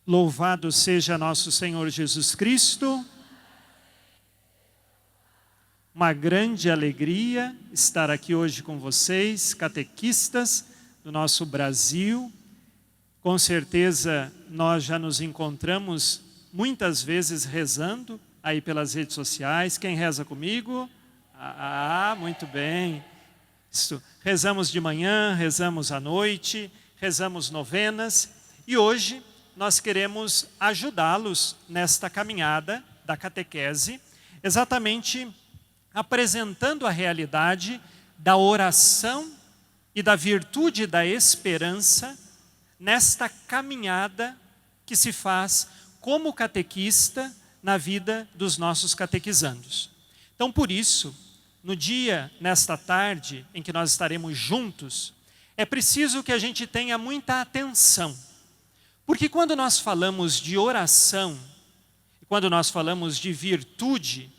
Louvado seja nosso Senhor Jesus Cristo. Uma grande alegria estar aqui hoje com vocês, catequistas do nosso Brasil. Com certeza nós já nos encontramos muitas vezes rezando aí pelas redes sociais. Quem reza comigo? Muito bem. Isso. Rezamos de manhã, rezamos à noite, rezamos novenas e hoje nós queremos ajudá-los nesta caminhada da catequese, exatamente apresentando a realidade da oração e da virtude da esperança nesta caminhada que se faz como catequista na vida dos nossos catequizandos. Então, por isso, no dia, nesta tarde, em que nós estaremos juntos, é preciso que a gente tenha muita atenção. Porque quando nós falamos de oração, quando nós falamos de virtude,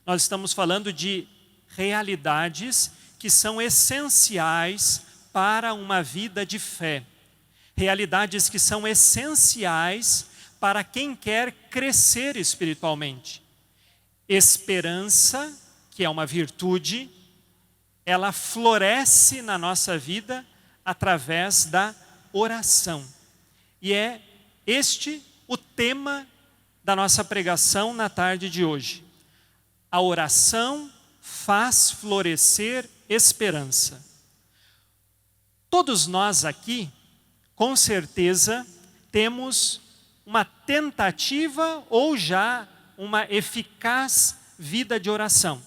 nós estamos falando de realidades que são essenciais para uma vida de fé. Realidades que são essenciais para quem quer crescer espiritualmente. Esperança, que é uma virtude, ela floresce na nossa vida através da oração. E é este o tema da nossa pregação na tarde de hoje. A oração faz florescer esperança. Todos nós aqui, com certeza, temos uma tentativa ou já uma eficaz vida de oração.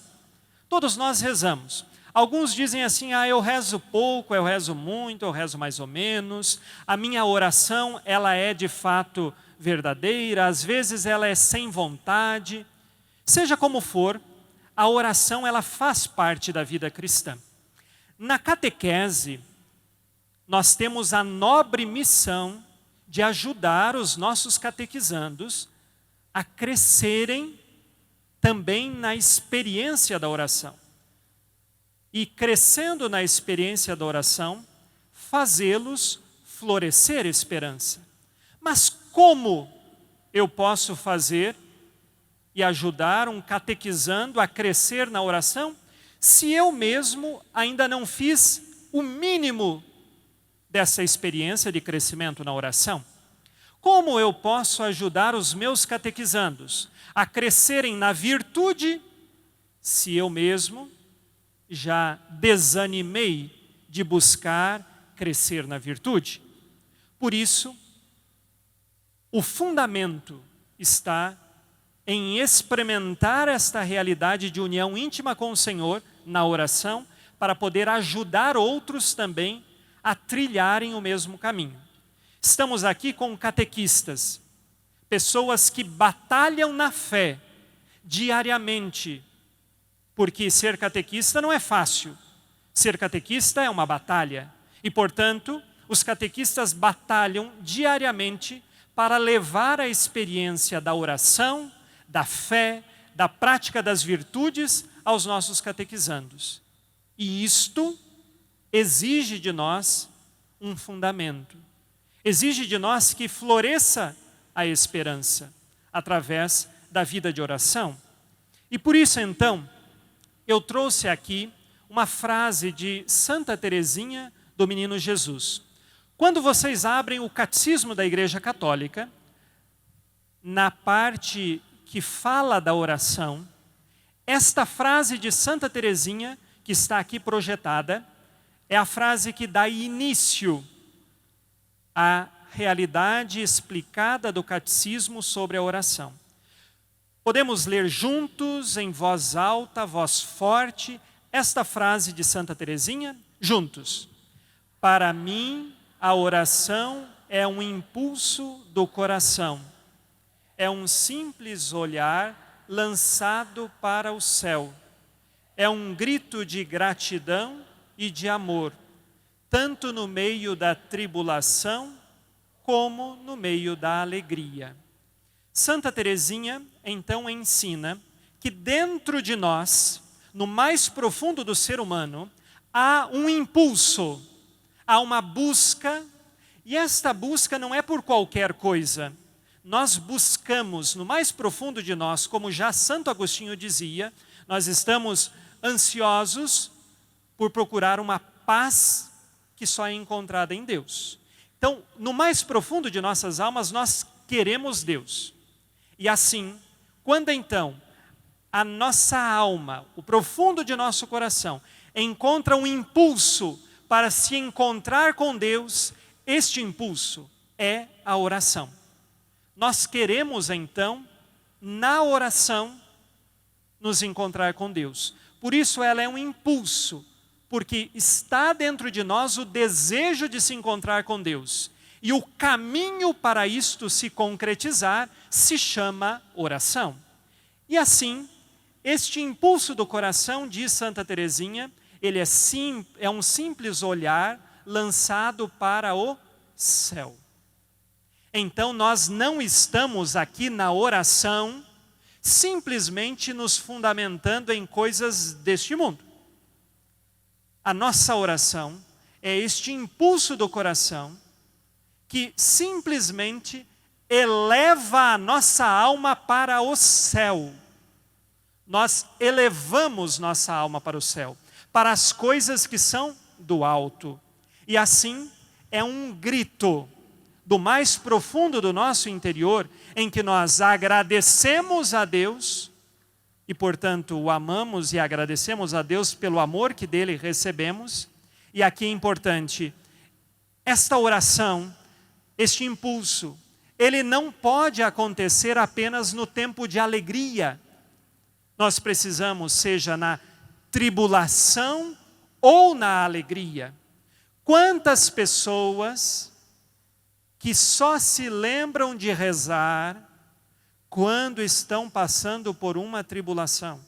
Todos nós rezamos. Alguns dizem assim, eu rezo pouco, eu rezo muito, eu rezo mais ou menos. A minha oração, ela é de fato verdadeira, às vezes ela é sem vontade. Seja como for, a oração ela faz parte da vida cristã. Na catequese, nós temos a nobre missão de ajudar os nossos catequizandos a crescerem também na experiência da oração. E crescendo na experiência da oração, fazê-los florescer esperança. Mas como eu posso fazer e ajudar um catequizando a crescer na oração, se eu mesmo ainda não fiz o mínimo dessa experiência de crescimento na oração? Como eu posso ajudar os meus catequizandos a crescerem na virtude, se eu mesmo já desanimei de buscar crescer na virtude? Por isso, o fundamento está em experimentar esta realidade de união íntima com o Senhor na oração, para poder ajudar outros também a trilharem o mesmo caminho. Estamos aqui com catequistas, pessoas que batalham na fé diariamente, porque ser catequista não é fácil. Ser catequista é uma batalha. E, portanto, os catequistas batalham diariamente para levar a experiência da oração, da fé, da prática das virtudes aos nossos catequizandos. E isto exige de nós um fundamento. Exige de nós que floresça a esperança através da vida de oração. E por isso, então, eu trouxe aqui uma frase de Santa Teresinha do Menino Jesus. Quando vocês abrem o Catecismo da Igreja Católica, na parte que fala da oração, esta frase de Santa Teresinha, que está aqui projetada, é a frase que dá início à realidade explicada do Catecismo sobre a oração. Podemos ler juntos, em voz alta, voz forte, esta frase de Santa Teresinha, juntos. Para mim, a oração é um impulso do coração. É um simples olhar lançado para o céu. É um grito de gratidão e de amor, tanto no meio da tribulação, como no meio da alegria. Santa Teresinha, então, ensina que dentro de nós, no mais profundo do ser humano, há um impulso, há uma busca, e esta busca não é por qualquer coisa, nós buscamos no mais profundo de nós, como já Santo Agostinho dizia, nós estamos ansiosos por procurar uma paz que só é encontrada em Deus. Então, no mais profundo de nossas almas, nós queremos Deus. E assim, quando então a nossa alma, o profundo de nosso coração, encontra um impulso para se encontrar com Deus, este impulso é a oração. Nós queremos então, na oração, nos encontrar com Deus. Por isso ela é um impulso, porque está dentro de nós o desejo de se encontrar com Deus. E o caminho para isto se concretizar se chama oração. E assim, este impulso do coração, diz Santa Teresinha, ele é um simples olhar lançado para o céu. Então nós não estamos aqui na oração simplesmente nos fundamentando em coisas deste mundo. A nossa oração é este impulso do coração que simplesmente eleva a nossa alma para o céu. Nós elevamos nossa alma para o céu, para as coisas que são do alto. E assim é um grito do mais profundo do nosso interior, em que nós agradecemos a Deus, e portanto o amamos e agradecemos a Deus pelo amor que dele recebemos. E aqui é importante, esta oração, este impulso, ele não pode acontecer apenas no tempo de alegria. Nós precisamos, seja na tribulação ou na alegria. Quantas pessoas que só se lembram de rezar quando estão passando por uma tribulação.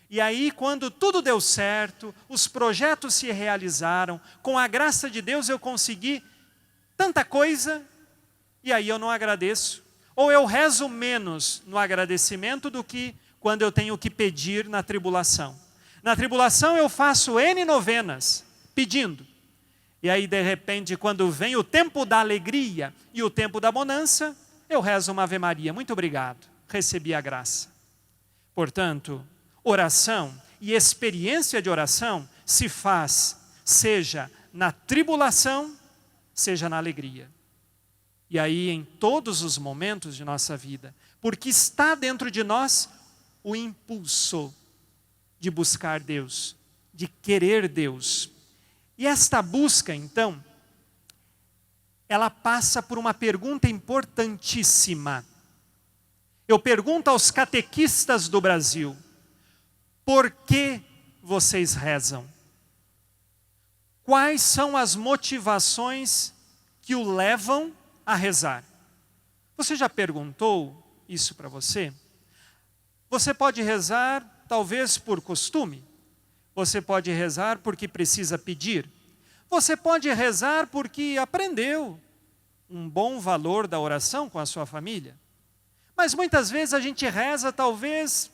E aí, quando tudo deu certo, os projetos se realizaram, com a graça de Deus eu consegui tanta coisa, e aí eu não agradeço. Ou eu rezo menos no agradecimento do que quando eu tenho que pedir na tribulação. Na tribulação eu faço N novenas, pedindo. E aí, de repente, quando vem o tempo da alegria e o tempo da bonança, eu rezo uma Ave Maria. Muito obrigado, recebi a graça. Portanto, oração e experiência de oração se faz, seja na tribulação, seja na alegria. E aí, em todos os momentos de nossa vida, porque está dentro de nós o impulso de buscar Deus, de querer Deus. E esta busca, então, ela passa por uma pergunta importantíssima. Eu pergunto aos catequistas do Brasil, por que vocês rezam? Quais são as motivações que o levam a rezar? Você já perguntou isso para você? Você pode rezar, talvez por costume. Você pode rezar porque precisa pedir. Você pode rezar porque aprendeu um bom valor da oração com a sua família. Mas muitas vezes a gente reza talvez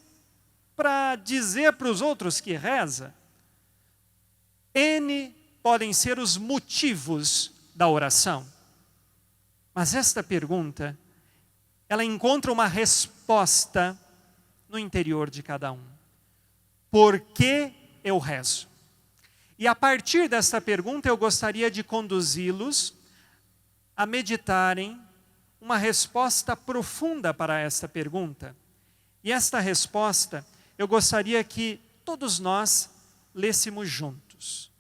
para dizer para os outros que reza. N podem ser os motivos da oração. Mas esta pergunta, ela encontra uma resposta no interior de cada um. Por que eu rezo? E a partir desta pergunta eu gostaria de conduzi-los a meditarem uma resposta profunda para esta pergunta. E esta resposta eu gostaria que todos nós lêssemos juntos.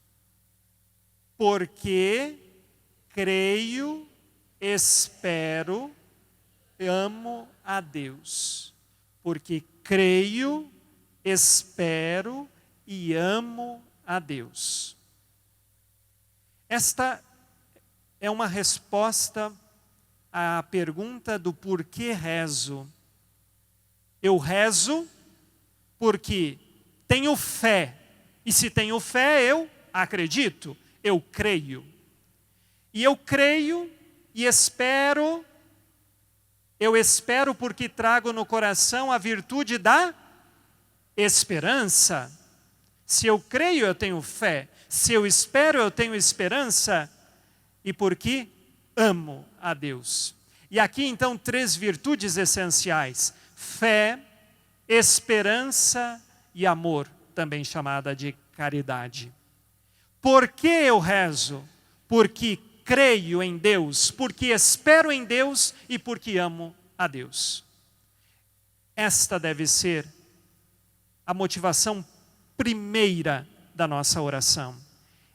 Porque creio, espero, amo a Deus. Porque creio, espero e amo a Deus. Esta é uma resposta à pergunta do porquê rezo. Eu rezo porque tenho fé. E se tenho fé, eu acredito, eu creio. E eu creio e espero. Eu espero porque trago no coração a virtude da esperança. Se eu creio, eu tenho fé. Se eu espero, eu tenho esperança. E porque amo a Deus. E aqui então 3 virtudes essenciais: fé, esperança e amor, também chamada de caridade. Por que eu rezo? Porque creio em Deus, porque espero em Deus e porque amo a Deus. Esta deve ser a motivação primeira da nossa oração.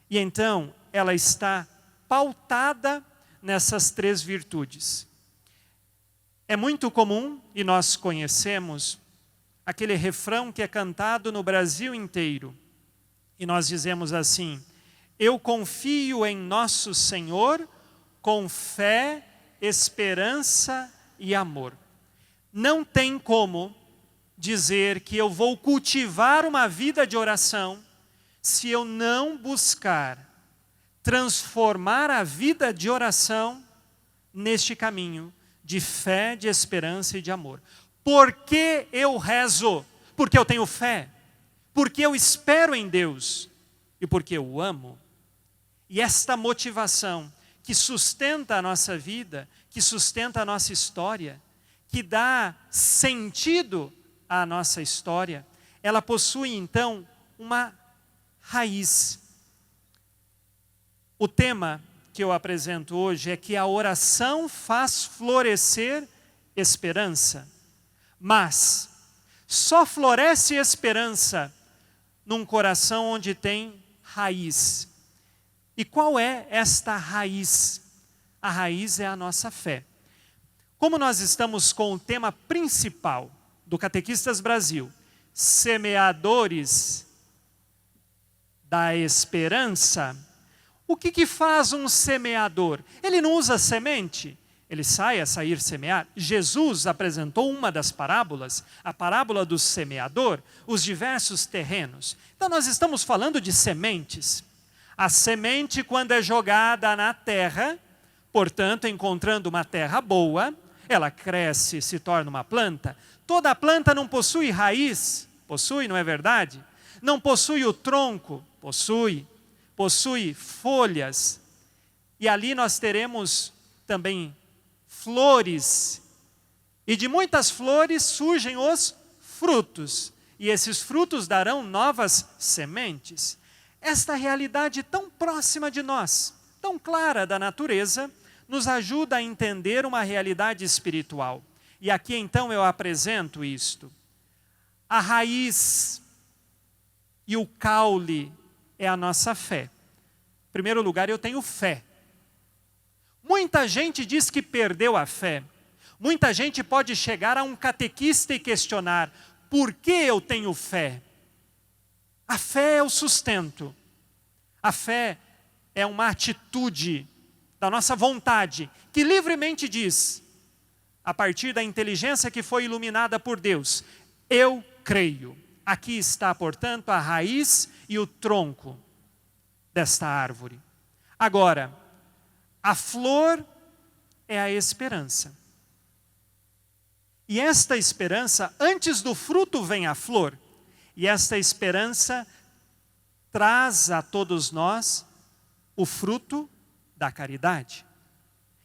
E então ela está pautada nessas 3 virtudes. É muito comum, e nós conhecemos, aquele refrão que é cantado no Brasil inteiro. E nós dizemos assim: eu confio em nosso Senhor com fé, esperança e amor. Não tem como dizer que eu vou cultivar uma vida de oração se eu não buscar transformar a vida de oração neste caminho de fé, de esperança e de amor. Por que eu rezo? Porque eu tenho fé, porque eu espero em Deus e porque eu o amo. E esta motivação que sustenta a nossa vida, que sustenta a nossa história, que dá sentido à nossa história, ela possui então uma raiz. O tema que eu apresento hoje é que a oração faz florescer esperança. Mas só floresce esperança num coração onde tem raiz. E qual é esta raiz? A raiz é a nossa fé. Como nós estamos com o tema principal do Catequistas Brasil, semeadores da esperança, o que faz um semeador? Ele não usa semente, ele sai a sair semear. Jesus apresentou uma das parábolas, a parábola do semeador, os diversos terrenos. Então nós estamos falando de sementes. A semente, quando é jogada na terra, portanto, encontrando uma terra boa, ela cresce, se torna uma planta. Toda a planta não possui raiz, possui, não é verdade? Não possui o tronco, possui folhas. E ali nós teremos também flores. E de muitas flores surgem os frutos. E esses frutos darão novas sementes. Esta realidade tão próxima de nós, tão clara da natureza, nos ajuda a entender uma realidade espiritual. E aqui então eu apresento isto. A raiz e o caule é a nossa fé. Em primeiro lugar, eu tenho fé. Muita gente diz que perdeu a fé. Muita gente pode chegar a um catequista e questionar: por que eu tenho fé? A fé é o sustento. A fé é uma atitude da nossa vontade, que livremente diz, a partir da inteligência que foi iluminada por Deus: eu creio. Aqui está, portanto, a raiz e o tronco desta árvore. Agora, a flor é a esperança. E esta esperança, antes do fruto vem a flor. E esta esperança traz a todos nós o fruto da caridade.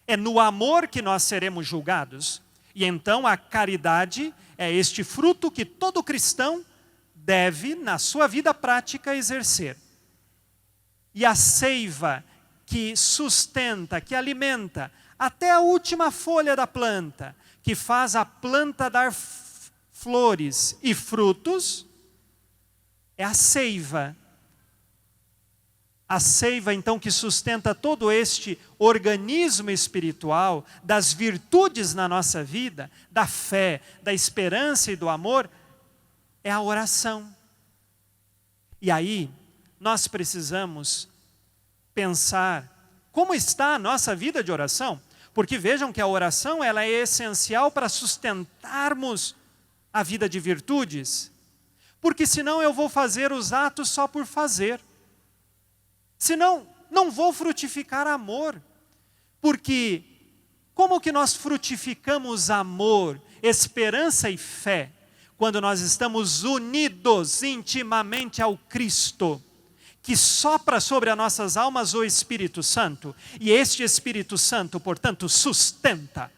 É no amor que nós seremos julgados. E então a caridade é este fruto que todo cristão deve, na sua vida prática, exercer. E a seiva que sustenta, que alimenta, até a última folha da planta, que faz a planta dar flores e frutos, é a seiva. A seiva, então, que sustenta todo este organismo espiritual, das virtudes na nossa vida, da fé, da esperança e do amor, é a oração. E aí, nós precisamos pensar como está a nossa vida de oração, porque vejam que a oração ela é essencial para sustentarmos a vida de virtudes, porque senão eu vou fazer os atos só por fazer, senão não vou frutificar amor, porque como que nós frutificamos amor, esperança e fé, quando nós estamos unidos intimamente ao Cristo, que sopra sobre as nossas almas o Espírito Santo, e este Espírito Santo, portanto, sustenta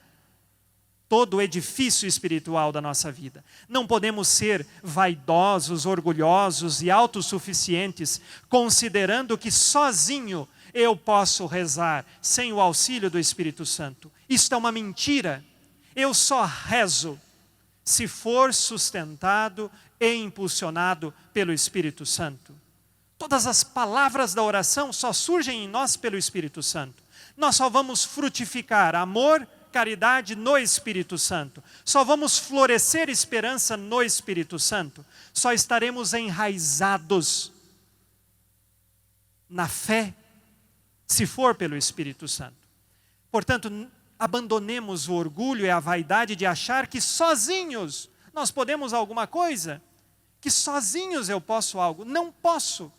todo o edifício espiritual da nossa vida. Não podemos ser vaidosos, orgulhosos e autossuficientes, considerando que sozinho eu posso rezar, sem o auxílio do Espírito Santo. Isto é uma mentira. Eu só rezo se for sustentado e impulsionado pelo Espírito Santo. Todas as palavras da oração só surgem em nós pelo Espírito Santo. Nós só vamos frutificar amor, caridade no Espírito Santo. Só vamos florescer esperança no Espírito Santo. Só estaremos enraizados na fé, se for pelo Espírito Santo. Portanto, abandonemos o orgulho e a vaidade de achar que sozinhos nós podemos alguma coisa, que sozinhos eu posso algo. Não posso.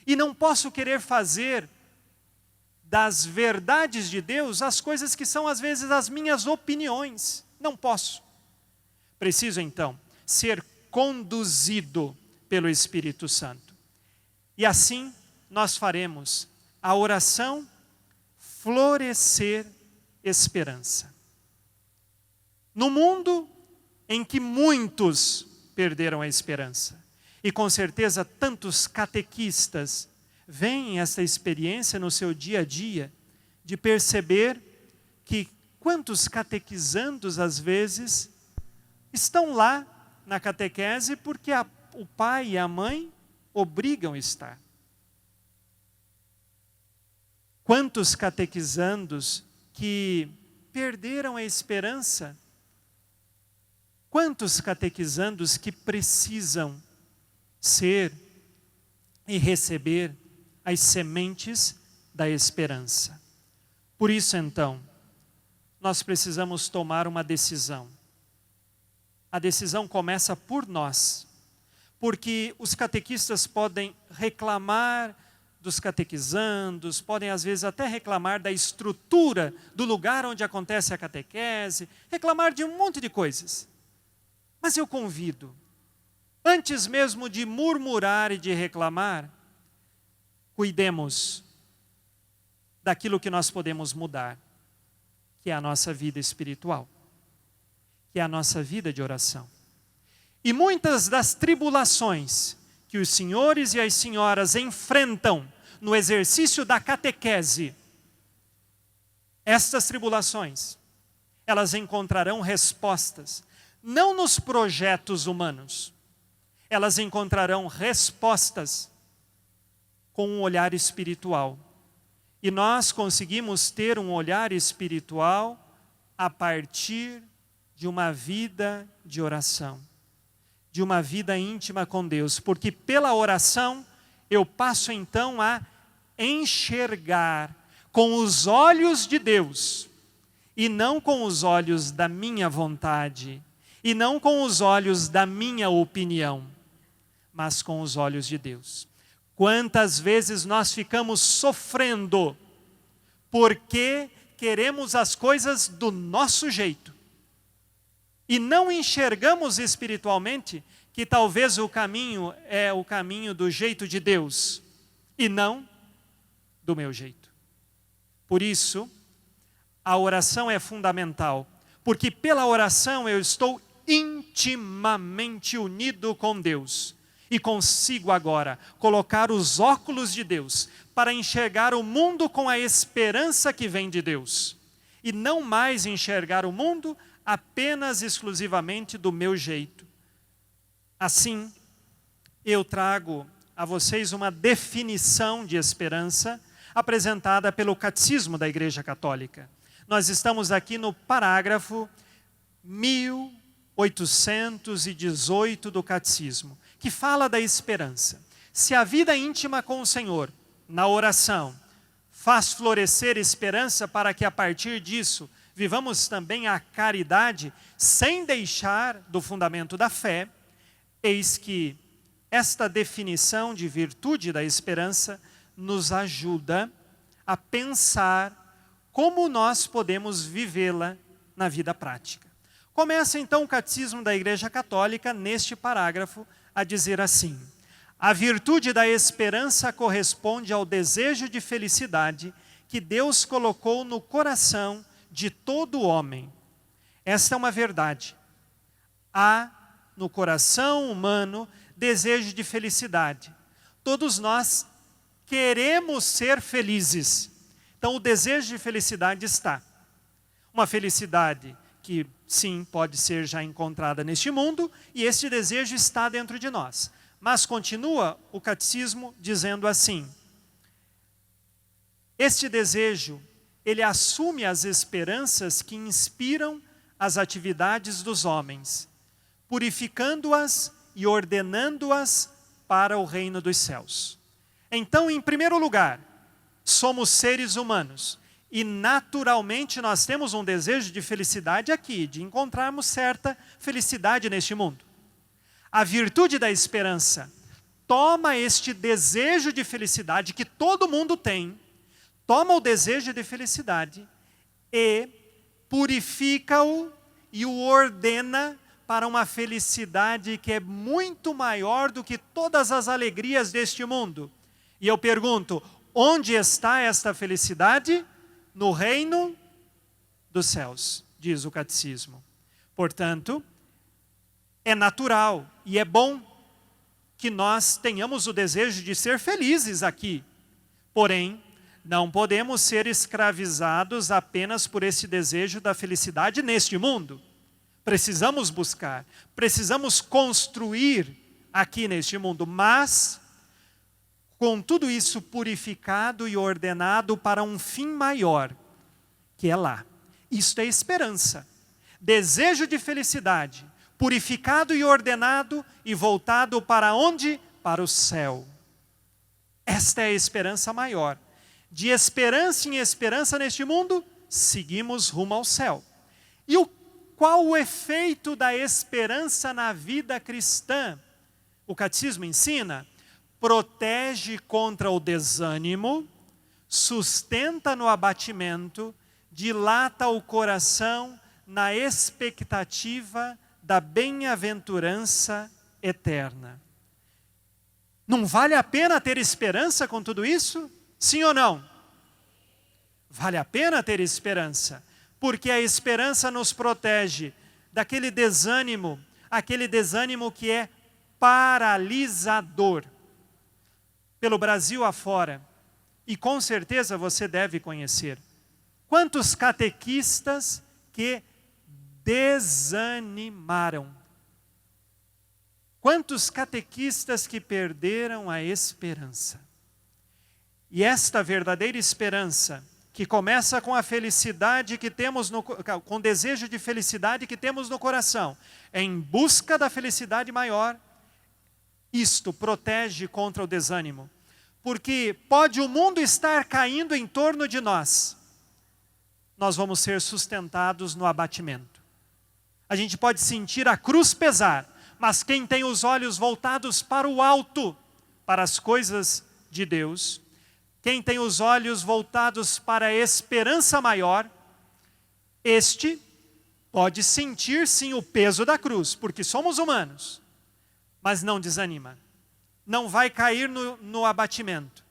E não posso querer fazer das verdades de Deus as coisas que são às vezes as minhas opiniões. Não posso. Preciso então ser conduzido pelo Espírito Santo. E assim nós faremos a oração florescer esperança. No mundo em que muitos perderam a esperança, e com certeza tantos catequistas veem essa experiência no seu dia a dia, de perceber que quantos catequizandos às vezes estão lá na catequese porque o pai e a mãe obrigam a estar. Quantos catequizandos que perderam a esperança? Quantos catequizandos que precisam ser e receber as sementes da esperança? Por isso, então, nós precisamos tomar uma decisão. A decisão começa por nós, porque os catequistas podem reclamar dos catequizandos, podem às vezes até reclamar da estrutura do lugar onde acontece a catequese, reclamar de um monte de coisas. Mas eu convido, antes mesmo de murmurar e de reclamar, cuidemos daquilo que nós podemos mudar, que é a nossa vida espiritual, que é a nossa vida de oração. E muitas das tribulações que os senhores e as senhoras enfrentam no exercício da catequese, estas tribulações, elas encontrarão respostas, não nos projetos humanos, elas encontrarão respostas com um olhar espiritual. E nós conseguimos ter um olhar espiritual a partir de uma vida de oração, de uma vida íntima com Deus, porque pela oração eu passo então a enxergar com os olhos de Deus, e não com os olhos da minha vontade, e não com os olhos da minha opinião, mas com os olhos de Deus. Quantas vezes nós ficamos sofrendo porque queremos as coisas do nosso jeito e não enxergamos espiritualmente que talvez o caminho é o caminho do jeito de Deus e não do meu jeito. Por isso, a oração é fundamental, porque pela oração eu estou intimamente unido com Deus. E consigo agora colocar os óculos de Deus para enxergar o mundo com a esperança que vem de Deus. E não mais enxergar o mundo apenas exclusivamente do meu jeito. Assim, eu trago a vocês uma definição de esperança apresentada pelo Catecismo da Igreja Católica. Nós estamos aqui no parágrafo 1818 do Catecismo, que fala da esperança. Se a vida íntima com o Senhor, na oração, faz florescer esperança para que a partir disso vivamos também a caridade sem deixar do fundamento da fé, eis que esta definição de virtude da esperança nos ajuda a pensar como nós podemos vivê-la na vida prática. Começa então o Catecismo da Igreja Católica neste parágrafo a dizer assim: a virtude da esperança corresponde ao desejo de felicidade que Deus colocou no coração de todo homem. Esta é uma verdade. Há no coração humano desejo de felicidade. Todos nós queremos ser felizes. Então o desejo de felicidade está. Uma felicidade que sim, pode ser já encontrada neste mundo, e este desejo está dentro de nós. Mas continua o catecismo dizendo assim: este desejo, ele assume as esperanças que inspiram as atividades dos homens, purificando-as e ordenando-as para o reino dos céus. Então, em primeiro lugar, somos seres humanos e naturalmente nós temos um desejo de felicidade aqui, de encontrarmos certa felicidade neste mundo. A virtude da esperança toma este desejo de felicidade que todo mundo tem, toma o desejo de felicidade e purifica-o e o ordena para uma felicidade que é muito maior do que todas as alegrias deste mundo. E eu pergunto, onde está esta felicidade? No reino dos céus, diz o catecismo. Portanto, é natural e é bom que nós tenhamos o desejo de ser felizes aqui. Porém, não podemos ser escravizados apenas por esse desejo da felicidade neste mundo. Precisamos buscar, precisamos construir aqui neste mundo, mas com tudo isso purificado e ordenado para um fim maior, que é lá. Isto é esperança. Desejo de felicidade, purificado e ordenado e voltado para onde? Para o céu. Esta é a esperança maior. De esperança em esperança neste mundo, seguimos rumo ao céu. E qual o efeito da esperança na vida cristã? O catecismo ensina: protege contra o desânimo, sustenta no abatimento, dilata o coração na expectativa da bem-aventurança eterna. Não vale a pena ter esperança com tudo isso? Sim ou não? Vale a pena ter esperança, porque a esperança nos protege daquele desânimo, aquele desânimo que é paralisador. Pelo Brasil afora, e com certeza você deve conhecer, quantos catequistas que desanimaram. Quantos catequistas que perderam a esperança. E esta verdadeira esperança, que começa com a felicidade que temos, com o desejo de felicidade que temos no coração, em busca da felicidade maior, isto protege contra o desânimo. Porque pode o mundo estar caindo em torno de nós, nós vamos ser sustentados no abatimento. A gente pode sentir a cruz pesar, mas quem tem os olhos voltados para o alto, para as coisas de Deus, quem tem os olhos voltados para a esperança maior, este pode sentir sim o peso da cruz, porque somos humanos, mas não desanima. Não vai cair no abatimento.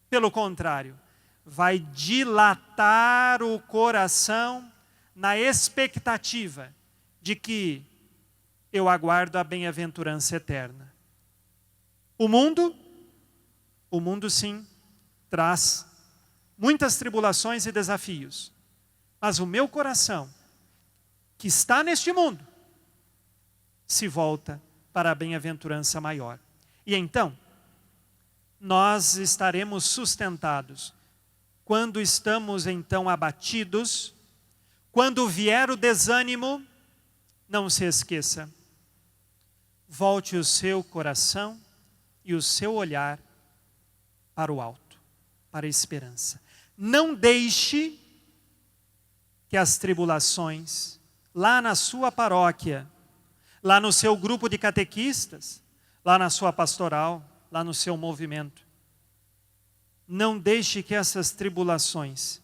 Pelo contrário, vai dilatar o coração na expectativa de que eu aguardo a bem-aventurança eterna. O mundo sim, traz muitas tribulações e desafios. Mas o meu coração, que está neste mundo, se volta para a bem-aventurança maior. E então, nós estaremos sustentados. Quando estamos então abatidos, quando vier o desânimo, não se esqueça. Volte o seu coração e o seu olhar para o alto, para a esperança. Não deixe que as tribulações, lá na sua paróquia, lá no seu grupo de catequistas, lá na sua pastoral, lá no seu movimento, não deixe que essas tribulações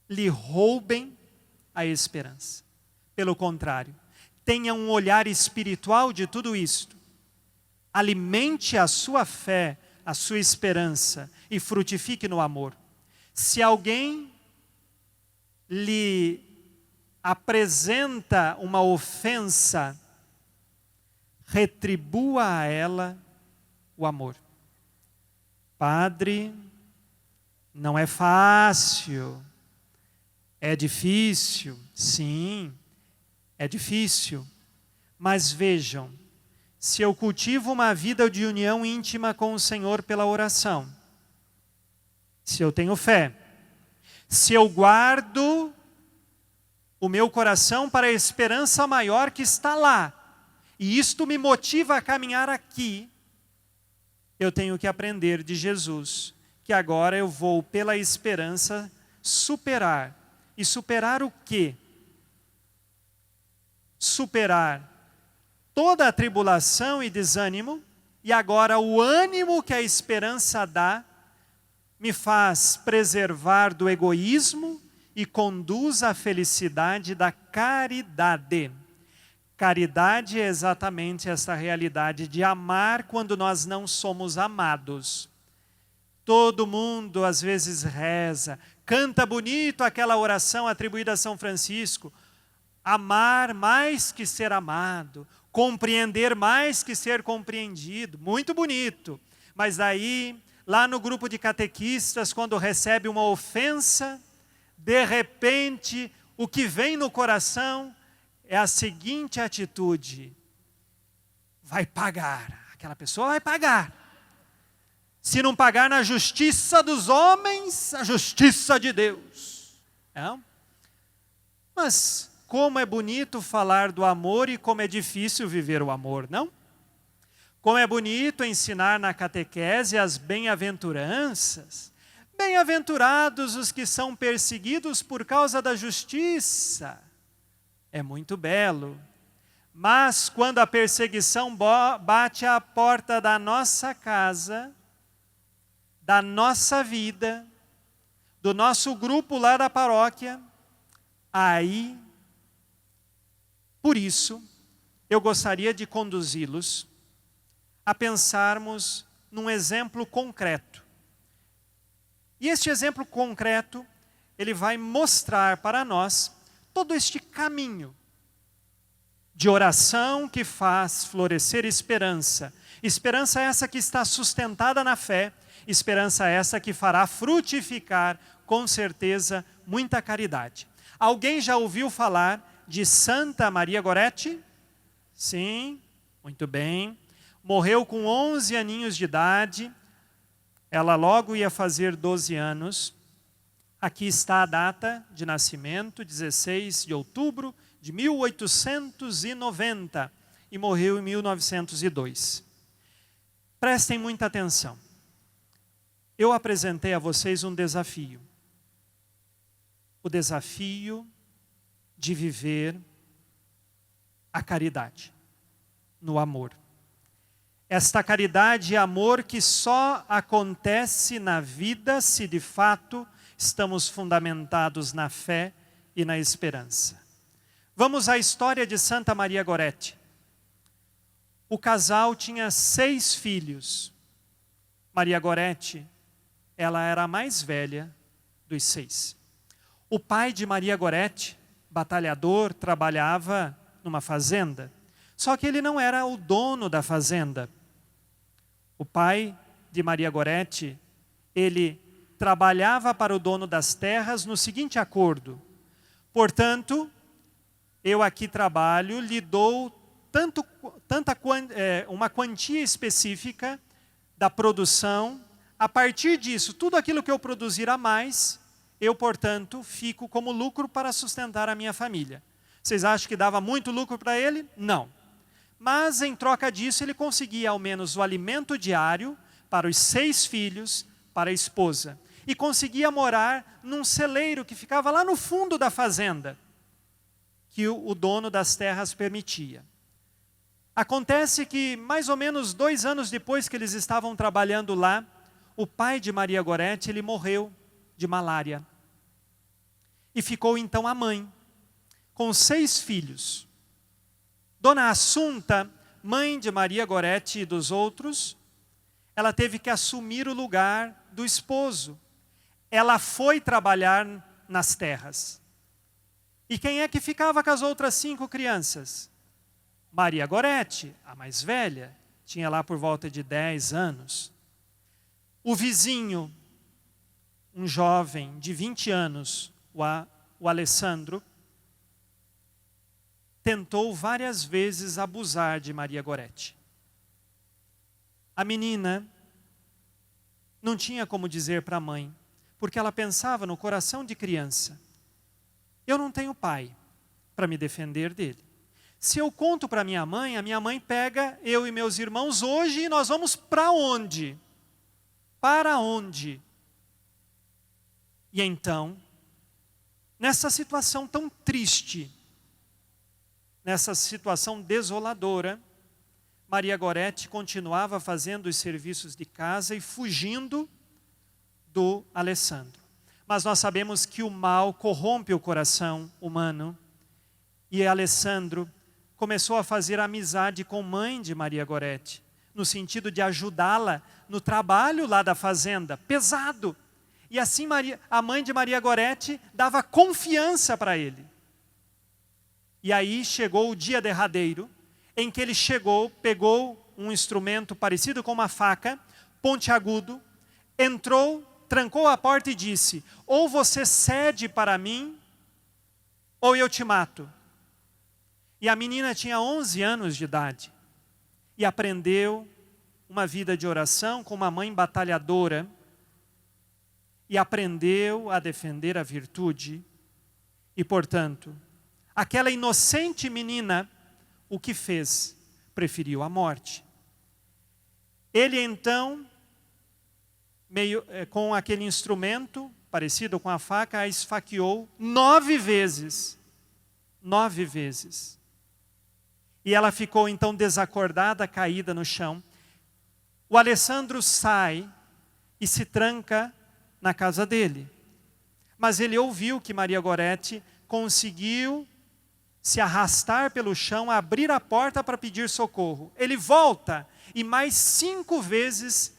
lhe roubem a esperança. Pelo contrário, tenha um olhar espiritual de tudo isto. Alimente a sua fé, a sua esperança e frutifique no amor. Se alguém lhe apresenta uma ofensa, retribua a ela o amor. Padre, não é fácil, é difícil, sim, é difícil, mas vejam, se eu cultivo uma vida de união íntima com o Senhor pela oração, se eu tenho fé, se eu guardo o meu coração para a esperança maior que está lá, e isto me motiva a caminhar aqui, eu tenho que aprender de Jesus, que agora eu vou pela esperança superar. E superar o quê? Superar toda a tribulação e desânimo, e agora o ânimo que a esperança dá, me faz preservar do egoísmo e conduz à felicidade da caridade. Caridade é exatamente essa realidade de amar quando nós não somos amados. Todo mundo às vezes reza, canta bonito aquela oração atribuída a São Francisco. Amar mais que ser amado, compreender mais que ser compreendido. Muito bonito. Mas aí, lá no grupo de catequistas, quando recebe uma ofensa, de repente, o que vem no coração é a seguinte atitude: vai pagar, aquela pessoa vai pagar. Se não pagar na justiça dos homens, a justiça de Deus. É? Mas como é bonito falar do amor e como é difícil viver o amor, não? Como é bonito ensinar na catequese as bem-aventuranças. Bem-aventurados os que são perseguidos por causa da justiça. É muito belo. Mas quando a perseguição bate à porta da nossa casa, da nossa vida, do nosso grupo lá da paróquia, aí, por isso, eu gostaria de conduzi-los a pensarmos num exemplo concreto. E este exemplo concreto, ele vai mostrar para nós todo este caminho de oração que faz florescer esperança. Esperança essa que está sustentada na fé, esperança essa que fará frutificar, com certeza, muita caridade. Alguém já ouviu falar de Santa Maria Goretti? Sim, muito bem. Morreu com 11 aninhos de idade. Ela logo ia fazer 12 anos. Aqui está a data de nascimento, 16 de outubro de 1890. E morreu em 1902. Prestem muita atenção. Eu apresentei a vocês um desafio. O desafio de viver a caridade, no amor. Esta caridade e amor que só acontece na vida se de fato estamos fundamentados na fé e na esperança. Vamos à história de Santa Maria Goretti. O casal tinha 6 filhos. Maria Goretti, ela era a mais velha dos 6. O pai de Maria Goretti, batalhador, trabalhava numa fazenda. Só que ele não era o dono da fazenda. O pai de Maria Goretti, ele trabalhava para o dono das terras no seguinte acordo: portanto, eu aqui trabalho, lhe dou uma quantia específica da produção. A partir disso, tudo aquilo que eu produzir a mais, eu, portanto, fico como lucro para sustentar a minha família. Vocês acham que dava muito lucro para ele? Não. Mas, em troca disso, ele conseguia ao menos o alimento diário para os 6 filhos, para a esposa. E conseguia morar num celeiro que ficava lá no fundo da fazenda, que o dono das terras permitia. Acontece que, mais ou menos 2 anos depois que eles estavam trabalhando lá, o pai de Maria Goretti, ele morreu de malária. E ficou então a mãe, com 6 filhos. Dona Assunta, mãe de Maria Goretti e dos outros, ela teve que assumir o lugar do esposo. Ela foi trabalhar nas terras. E quem é que ficava com as outras 5 crianças? Maria Gorete, a mais velha, tinha lá por volta de 10 anos. O vizinho, um jovem de 20 anos, o Alessandro, tentou várias vezes abusar de Maria Gorete. A menina não tinha como dizer para a mãe, porque ela pensava no coração de criança: eu não tenho pai para me defender dele. Se eu conto para minha mãe, a minha mãe pega eu e meus irmãos hoje e nós vamos para onde? Para onde? E então, nessa situação tão triste, nessa situação desoladora, Maria Gorete continuava fazendo os serviços de casa e fugindo do Alessandro. Mas nós sabemos que o mal corrompe o coração humano e Alessandro começou a fazer amizade com a mãe de Maria Gorete, no sentido de ajudá-la no trabalho lá da fazenda, pesado. E assim a mãe de Maria Gorete dava confiança para ele. E aí chegou o dia derradeiro, em que ele chegou, pegou um instrumento parecido com uma faca, pontiagudo, entrou, trancou a porta e disse: ou você cede para mim, ou eu te mato. E a menina tinha 11 anos de idade e aprendeu uma vida de oração com uma mãe batalhadora e aprendeu a defender a virtude. E, portanto, aquela inocente menina, o que fez? Preferiu a morte. Ele então, com aquele instrumento parecido com a faca, a esfaqueou 9 vezes. 9 vezes. E ela ficou então desacordada, caída no chão. O Alessandro sai e se tranca na casa dele. Mas ele ouviu que Maria Gorete conseguiu se arrastar pelo chão, abrir a porta para pedir socorro. Ele volta e mais 5 vezes,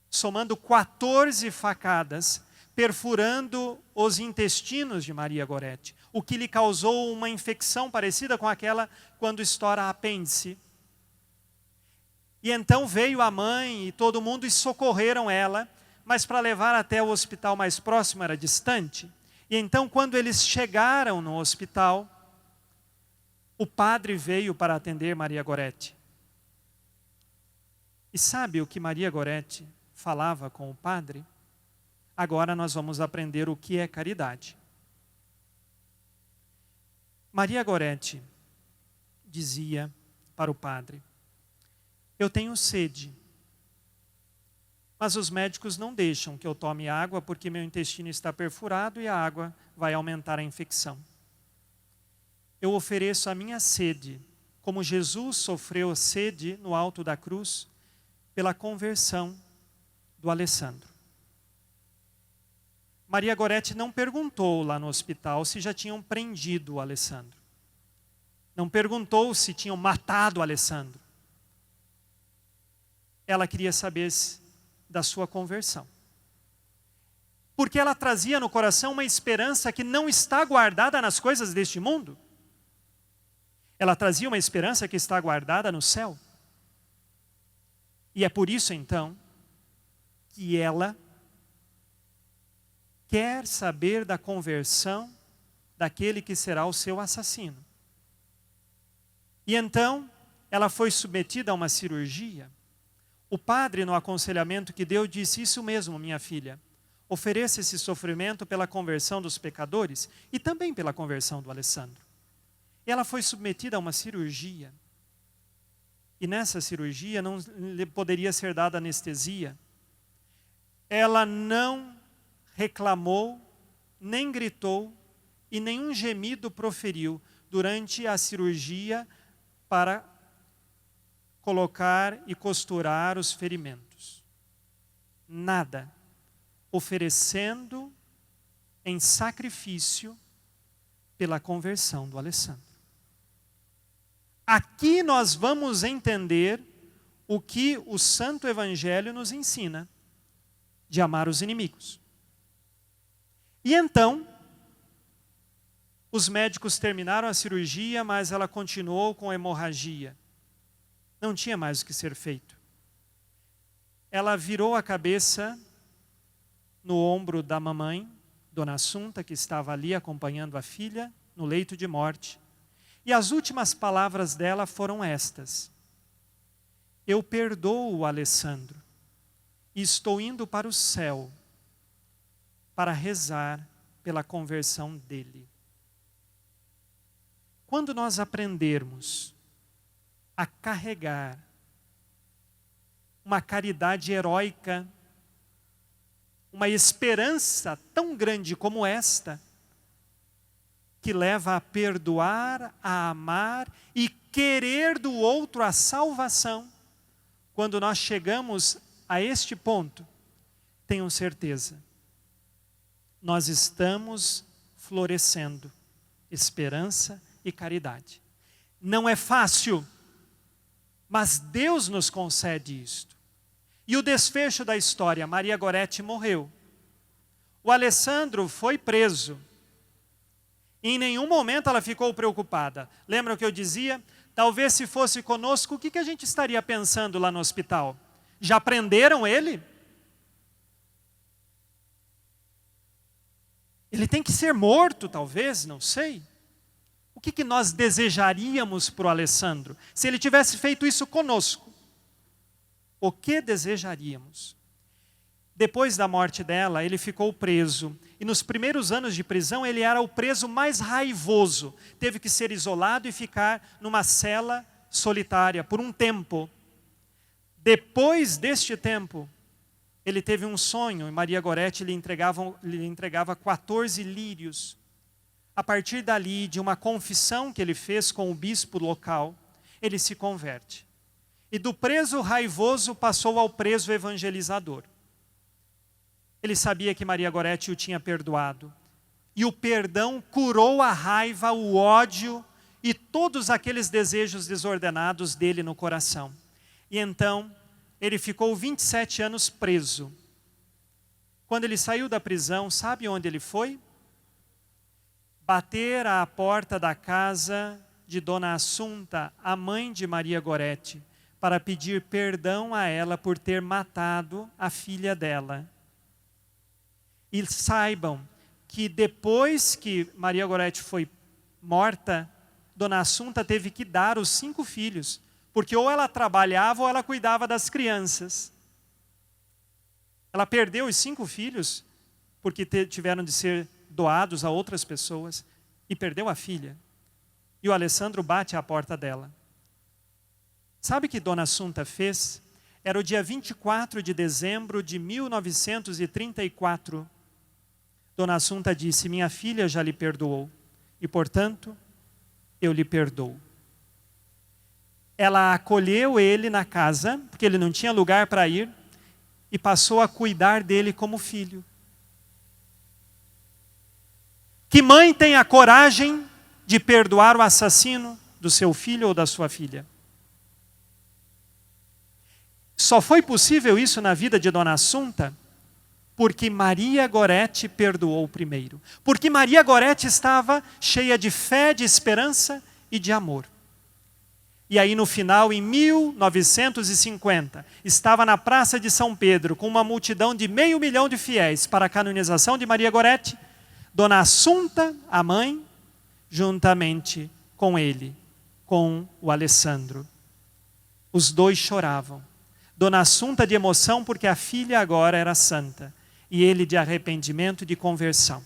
somando 14 facadas, perfurando os intestinos de Maria Gorete, o que lhe causou uma infecção parecida com aquela quando estoura apêndice. E então veio a mãe e todo mundo e socorreram ela, mas para levar até o hospital mais próximo era distante. E então quando eles chegaram no hospital, o padre veio para atender Maria Gorete. E sabe o que Maria Gorete falava com o padre? Agora nós vamos aprender o que é caridade. Maria Gorete dizia para o padre: eu tenho sede, mas os médicos não deixam que eu tome água porque meu intestino está perfurado e a água vai aumentar a infecção. Eu ofereço a minha sede, como Jesus sofreu sede no alto da cruz, pela conversão do Alessandro. Maria Gorete não perguntou lá no hospital se já tinham prendido o Alessandro. Não perguntou se tinham matado o Alessandro. Ela queria saber da sua conversão. Porque ela trazia no coração uma esperança que não está guardada nas coisas deste mundo. Ela trazia uma esperança que está guardada no céu. E é por isso então que ela quer saber da conversão daquele que será o seu assassino. E então, ela foi submetida a uma cirurgia. O padre, no aconselhamento que deu, disse: isso mesmo, minha filha, ofereça esse sofrimento pela conversão dos pecadores e também pela conversão do Alessandro. E ela foi submetida a uma cirurgia. E nessa cirurgia não lhe poderia ser dada anestesia. Ela não reclamou, nem gritou e nenhum gemido proferiu durante a cirurgia para colocar e costurar os ferimentos. Nada. Oferecendo em sacrifício pela conversão do Alessandro. Aqui nós vamos entender o que o Santo Evangelho nos ensina, de amar os inimigos. E então, Os médicos terminaram a cirurgia, mas ela continuou com hemorragia. Não tinha mais o que ser feito. Ela virou a cabeça no ombro da mamãe, Dona Assunta, que estava ali acompanhando a filha no leito de morte. E as últimas palavras dela foram estas: eu perdoo o Alessandro e estou indo para o céu para rezar pela conversão dele. Quando nós aprendermos a carregar uma caridade heróica, uma esperança tão grande como esta, que leva a perdoar, a amar e querer do outro a salvação, quando nós chegamos a este ponto, tenham certeza, nós estamos florescendo esperança e caridade. Não é fácil, mas Deus nos concede isto. E o desfecho da história: Maria Goretti morreu. O Alessandro foi preso. Em nenhum momento ela ficou preocupada. Lembra o que eu dizia? Talvez se fosse conosco, o que a gente estaria pensando lá no hospital? Já prenderam ele? Ele tem que ser morto, talvez, não sei. O que nós desejaríamos para o Alessandro? Se ele tivesse feito isso conosco, o que desejaríamos? Depois da morte dela, ele ficou preso. E nos primeiros anos de prisão, ele era o preso mais raivoso. Teve que ser isolado e ficar numa cela solitária por um tempo. Depois deste tempo, ele teve um sonho, e Maria Goretti lhe entregava 14 lírios. A partir dali, de uma confissão que ele fez com o bispo local, ele se converte. E do preso raivoso passou ao preso evangelizador. Ele sabia que Maria Goretti o tinha perdoado. E o perdão curou a raiva, o ódio e todos aqueles desejos desordenados dele no coração. E então, ele ficou 27 anos preso. Quando ele saiu da prisão, sabe onde ele foi? Bater à porta da casa de Dona Assunta, a mãe de Maria Goretti, para pedir perdão a ela por ter matado a filha dela. E saibam que depois que Maria Goretti foi morta, Dona Assunta teve que dar os 5 filhos, porque ou ela trabalhava ou ela cuidava das crianças. Ela perdeu os 5 filhos, porque tiveram de ser doados a outras pessoas, e perdeu a filha. E o Alessandro bate à porta dela. Sabe o que Dona Assunta fez? Era o dia 24 de dezembro de 1934. Dona Assunta disse: minha filha já lhe perdoou, e portanto, eu lhe perdoo. Ela acolheu ele na casa, porque ele não tinha lugar para ir, e passou a cuidar dele como filho. Que mãe tem a coragem de perdoar o assassino do seu filho ou da sua filha? Só foi possível isso na vida de Dona Assunta porque Maria Goretti perdoou primeiro. Porque Maria Goretti estava cheia de fé, de esperança e de amor. E aí no final, em 1950, estava na Praça de São Pedro com uma multidão de 500 mil de fiéis para a canonização de Maria Goretti. Dona Assunta, a mãe, juntamente com ele, com o Alessandro. Os dois choravam. Dona Assunta de emoção porque a filha agora era santa. E ele de arrependimento e de conversão.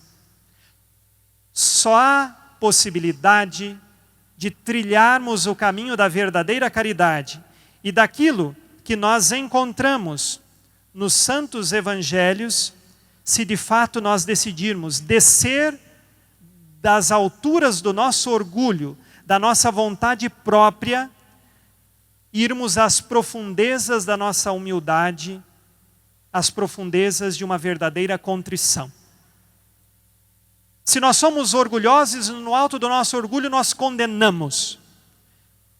Só há possibilidade de trilharmos o caminho da verdadeira caridade e daquilo que nós encontramos nos santos evangelhos, se de fato nós decidirmos descer das alturas do nosso orgulho, da nossa vontade própria, irmos às profundezas da nossa humildade, às profundezas de uma verdadeira contrição. Se nós somos orgulhosos, no alto do nosso orgulho nós condenamos.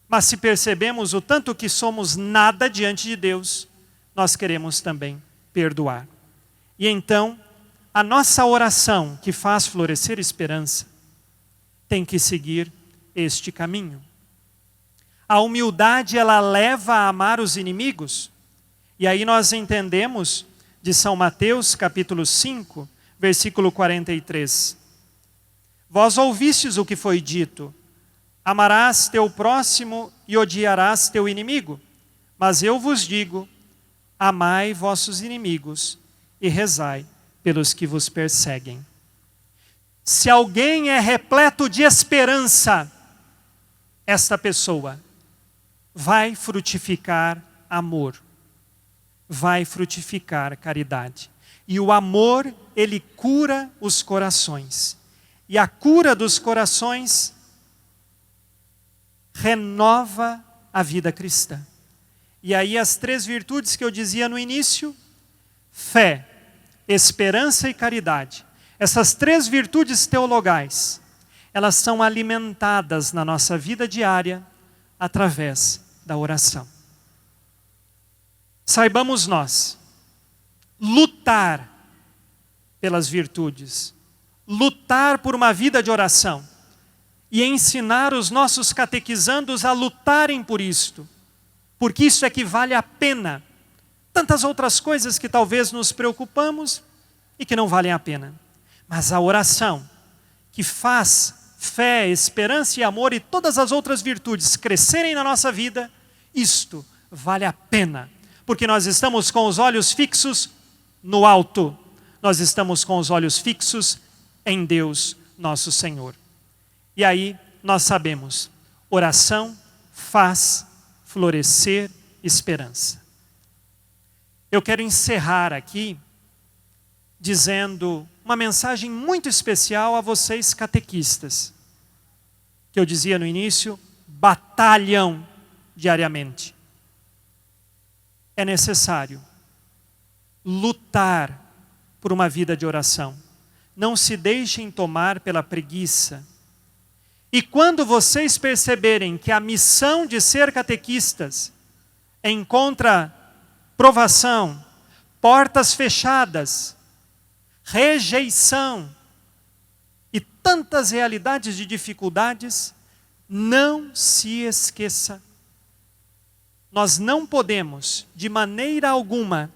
Mas se percebemos o tanto que somos nada diante de Deus, nós queremos também perdoar. E então, a nossa oração que faz florescer esperança tem que seguir este caminho. A humildade, ela leva a amar os inimigos. E aí nós entendemos de São Mateus, capítulo 5, versículo 43. Vós ouvistes o que foi dito: amarás teu próximo e odiarás teu inimigo. Mas eu vos digo: amai vossos inimigos e rezai pelos que vos perseguem. Se alguém é repleto de esperança, esta pessoa vai frutificar amor, vai frutificar caridade. E o amor, ele cura os corações. E a cura dos corações renova a vida cristã. E aí as 3 virtudes que eu dizia no início: fé, esperança e caridade. Essas 3 virtudes teologais, elas são alimentadas na nossa vida diária através da oração. Saibamos nós lutar pelas virtudes, lutar por uma vida de oração e ensinar os nossos catequizandos a lutarem por isto, porque isso é que vale a pena. Tantas outras coisas que talvez nos preocupamos e que não valem a pena. Mas a oração, que faz fé, esperança e amor e todas as outras virtudes crescerem na nossa vida, isto vale a pena. Porque nós estamos com os olhos fixos no alto. Nós estamos com os olhos fixos em Deus, nosso Senhor. E aí nós sabemos, oração faz florescer esperança. Eu quero encerrar aqui dizendo uma mensagem muito especial a vocês catequistas, que eu dizia no início: batalham diariamente. É necessário lutar por uma vida de oração. Não se deixem tomar pela preguiça. E quando vocês perceberem que a missão de ser catequistas encontra provação, portas fechadas, rejeição e tantas realidades de dificuldades, não se esqueça. Nós não podemos, de maneira alguma,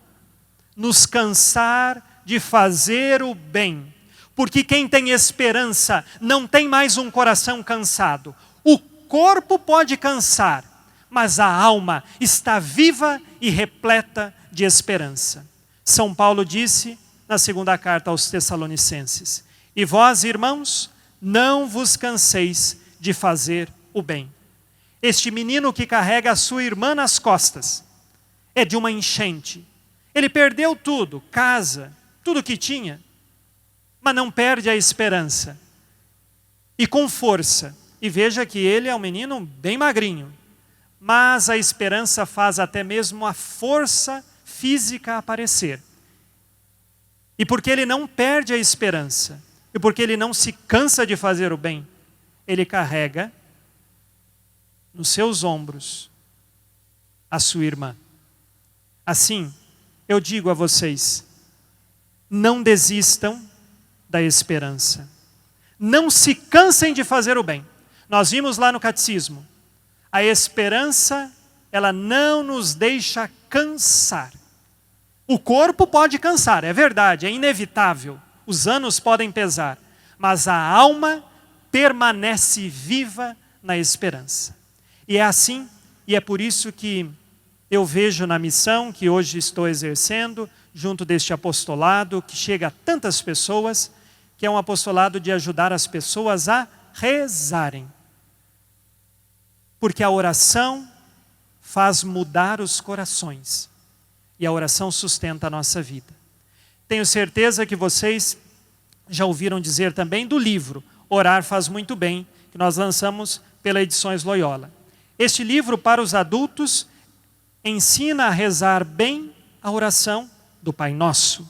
nos cansar de fazer o bem. Porque quem tem esperança não tem mais um coração cansado. O corpo pode cansar, mas a alma está viva e repleta de esperança. São Paulo disse na 2ª carta aos Tessalonicenses: e vós, irmãos, não vos canseis de fazer o bem. Este menino que carrega a sua irmã nas costas é de uma enchente. Ele perdeu tudo, casa, tudo que tinha, mas não perde a esperança. E com força. E veja que ele é um menino bem magrinho. Mas a esperança faz até mesmo a força física aparecer. E porque ele não perde a esperança, e porque ele não se cansa de fazer o bem, ele carrega nos seus ombros a sua irmã. Assim, eu digo a vocês, não desistam da esperança. Não se cansem de fazer o bem. Nós vimos lá no catecismo, a esperança, ela não nos deixa cansar. O corpo pode cansar, é verdade, é inevitável. Os anos podem pesar, mas a alma permanece viva na esperança. E é assim, e é por isso que eu vejo na missão que hoje estou exercendo, junto deste apostolado, que chega a tantas pessoas, que é um apostolado de ajudar as pessoas a rezarem. Porque a oração faz mudar os corações. E a oração sustenta a nossa vida. Tenho certeza que vocês já ouviram dizer também do livro Orar Faz Muito Bem, que nós lançamos pela Edições Loyola. Este livro para os adultos ensina a rezar bem a oração do Pai Nosso.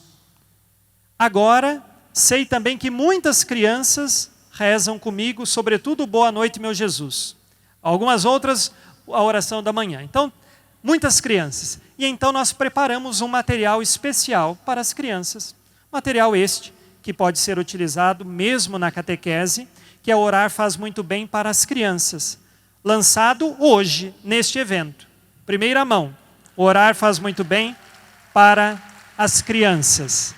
Agora, sei também que muitas crianças rezam comigo, sobretudo Boa Noite, meu Jesus. Algumas outras, a oração da manhã. Então, muitas crianças. E então nós preparamos um material especial para as crianças. Material este que pode ser utilizado mesmo na catequese, que é Orar Faz Muito Bem para as Crianças, lançado hoje, neste evento. Primeira mão, Orar Faz Muito Bem para as Crianças.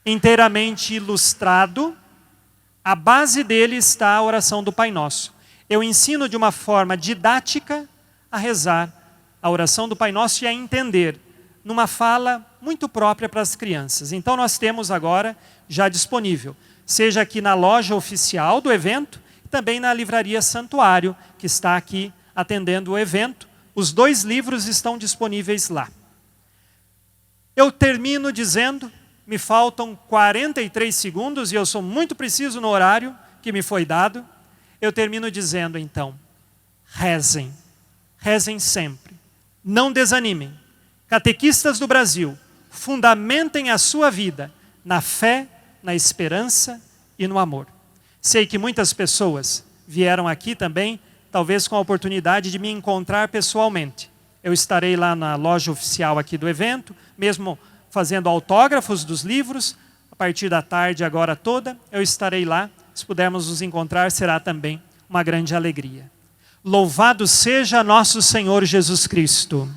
Inteiramente ilustrado, a base dele está a oração do Pai Nosso. Eu ensino de uma forma didática a rezar a oração do Pai Nosso e a entender, numa fala muito própria para as crianças. Então nós temos agora já disponível, seja aqui na loja oficial do evento, também na livraria Santuário, que está aqui atendendo o evento. Os 2 livros estão disponíveis lá. Eu termino dizendo, me faltam 43 segundos e eu sou muito preciso no horário que me foi dado. Eu termino dizendo então, rezem, rezem sempre, não desanimem. Catequistas do Brasil, fundamentem a sua vida na fé, na esperança e no amor. Sei que muitas pessoas vieram aqui também, talvez com a oportunidade de me encontrar pessoalmente. Eu estarei lá na loja oficial aqui do evento, mesmo fazendo autógrafos dos livros. A partir da tarde, agora toda, eu estarei lá. Se pudermos nos encontrar, será também uma grande alegria. Louvado seja nosso Senhor Jesus Cristo.